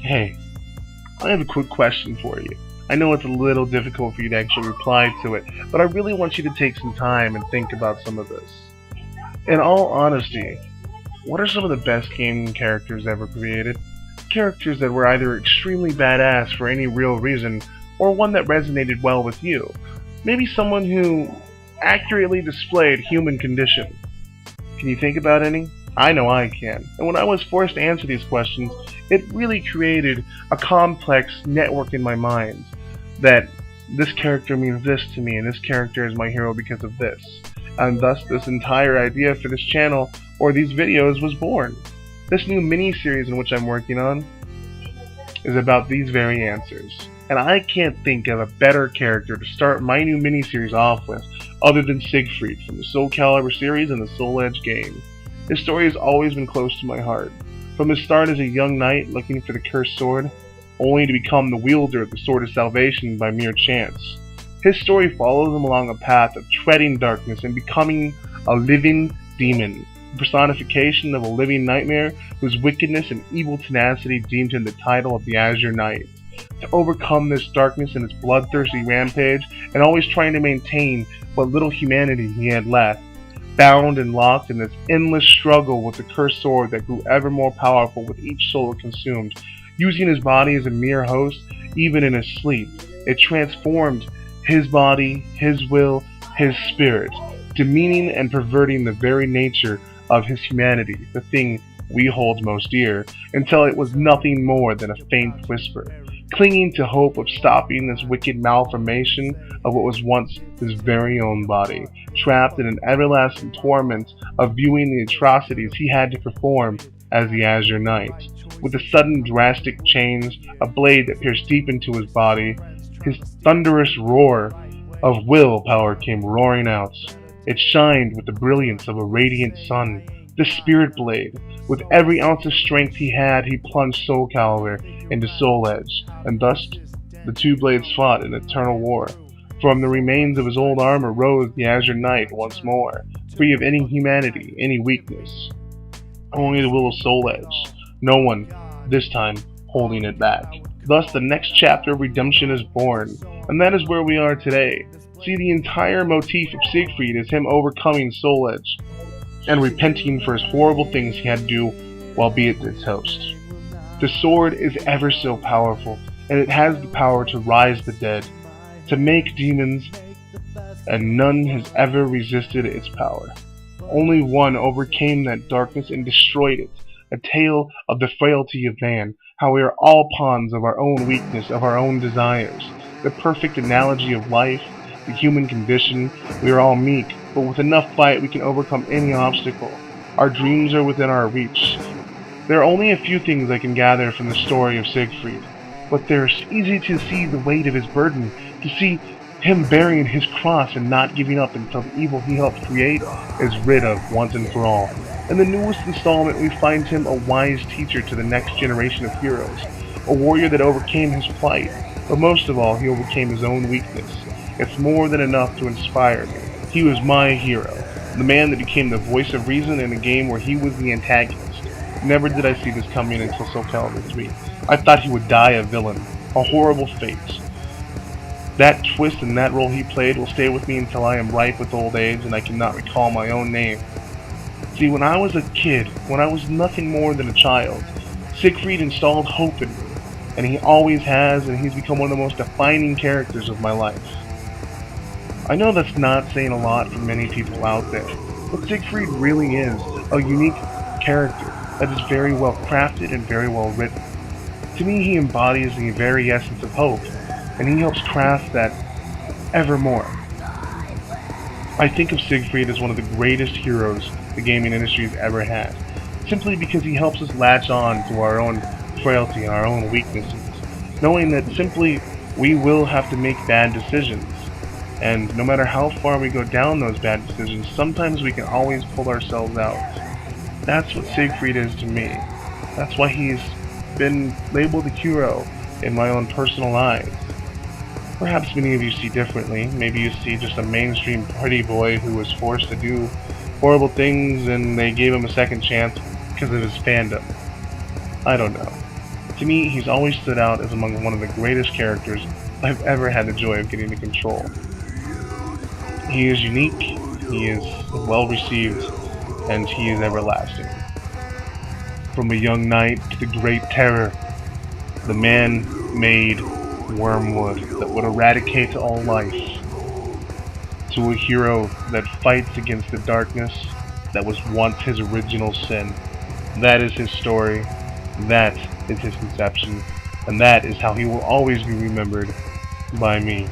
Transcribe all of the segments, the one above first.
Hey, I have a quick question for you. I know it's a little difficult for you to actually reply to it, but I really want you to take some time and think about some of this. In all honesty, what are some of the best gaming characters ever created? Characters that were either extremely badass for any real reason, or one that resonated well with you. Maybe someone who accurately displayed human condition. Can you think about any? I know I can. And when I was forced to answer these questions, it really created a complex network in my mind that this character means this to me and this character is my hero because of this. And thus this entire idea for this channel or these videos was born. This new mini-series in which I'm working on is about these very answers. And I can't think of a better character to start my new mini-series off with other than Siegfried from the Soul Calibur series and the Soul Edge game. His story has always been close to my heart. From his start as a young knight looking for the cursed sword, only to become the wielder of the Sword of Salvation by mere chance. His story follows him along a path of treading darkness and becoming a living demon, the personification of a living nightmare whose wickedness and evil tenacity deemed him the title of the Azure Knight. To overcome this darkness and its bloodthirsty rampage, and always trying to maintain what little humanity he had left, bound and locked in this endless struggle with the cursed sword that grew ever more powerful with each soul it consumed. Using his body as a mere host, even in his sleep, it transformed his body, his will, his spirit, demeaning and perverting the very nature of his humanity, the thing we hold most dear, until it was nothing more than a faint whisper, clinging to hope of stopping this wicked malformation of what was once his very own body, trapped in an everlasting torment of viewing the atrocities he had to perform as the Azure Knight. With a sudden drastic change, a blade that pierced deep into his body, his thunderous roar of willpower came roaring out. It shined with the brilliance of a radiant sun. The spirit blade, with every ounce of strength he had, he plunged Soul Calibur into Soul Edge, and thus the two blades fought in eternal war. From the remains of his old armor rose the Azure Knight once more, free of any humanity, any weakness. Only the will of Soul Edge, no one, this time, holding it back. Thus the next chapter of redemption is born, and that is where we are today. See, the entire motif of Siegfried is him overcoming Soul Edge, and repenting for his horrible things he had to do while be it its host. The sword is ever so powerful, and it has the power to rise the dead, to make demons, and none has ever resisted its power. Only one overcame that darkness and destroyed it, a tale of the frailty of man, how we are all pawns of our own weakness, of our own desires, the perfect analogy of life, the human condition. We are all meek, but with enough fight we can overcome any obstacle. Our dreams are within our reach. There are only a few things I can gather from the story of Siegfried, but it's easy to see the weight of his burden, to see him bearing his cross and not giving up until the evil he helped create is rid of once and for all. In the newest installment, we find him a wise teacher to the next generation of heroes, a warrior that overcame his plight, but most of all, he overcame his own weakness. It's more than enough to inspire me. He was my hero, the man that became the voice of reason in a game where he was the antagonist. Never did I see this coming until Soul Calibur 3. I thought he would die a villain, a horrible fate. That twist and that role he played will stay with me until I am ripe with old age and I cannot recall my own name. See, when I was a kid, when I was nothing more than a child, Siegfried installed hope in me, and he always has, and he's become one of the most defining characters of my life. I know that's not saying a lot for many people out there, but Siegfried really is a unique character that is very well crafted and very well written. To me, he embodies the very essence of hope, and he helps craft that evermore. I think of Siegfried as one of the greatest heroes the gaming industry has ever had, simply because he helps us latch on to our own frailty and our own weaknesses, knowing that simply we will have to make bad decisions, and no matter how far we go down those bad decisions, sometimes we can always pull ourselves out. That's what Siegfried is to me. That's why he's been labeled a hero in my own personal eyes. Perhaps many of you see differently. Maybe you see just a mainstream pretty boy who was forced to do horrible things and they gave him a second chance because of his fandom. I don't know. To me, he's always stood out as among one of the greatest characters I've ever had the joy of getting to control. He is unique, he is well received, and he is everlasting. From a young knight to the great terror, the man made wormwood that would eradicate all life, to a hero that fights against the darkness that was once his original sin. That is his story, that is his conception, and that is how he will always be remembered by me.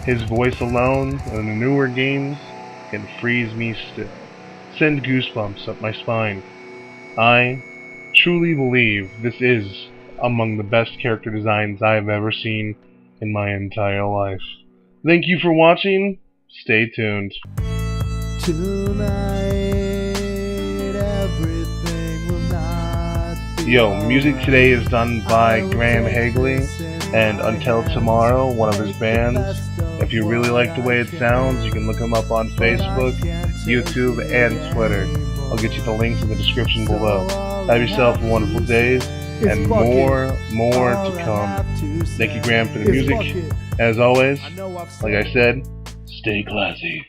His voice alone in the newer games can freeze me still, send goosebumps up my spine. I truly believe this is among the best character designs I have ever seen in my entire life. Thank you for watching. Stay tuned. Tonight, everything will not be Music today is done by Graham Hagley, and Until Tomorrow, one of his bands. If you really like the way it sounds, you can look him up on Facebook, YouTube, and Twitter. I'll get you the links in the description below. Have yourself a wonderful day, and more to come. Thank you, Graham, for the music. As always, like I said, stay classy.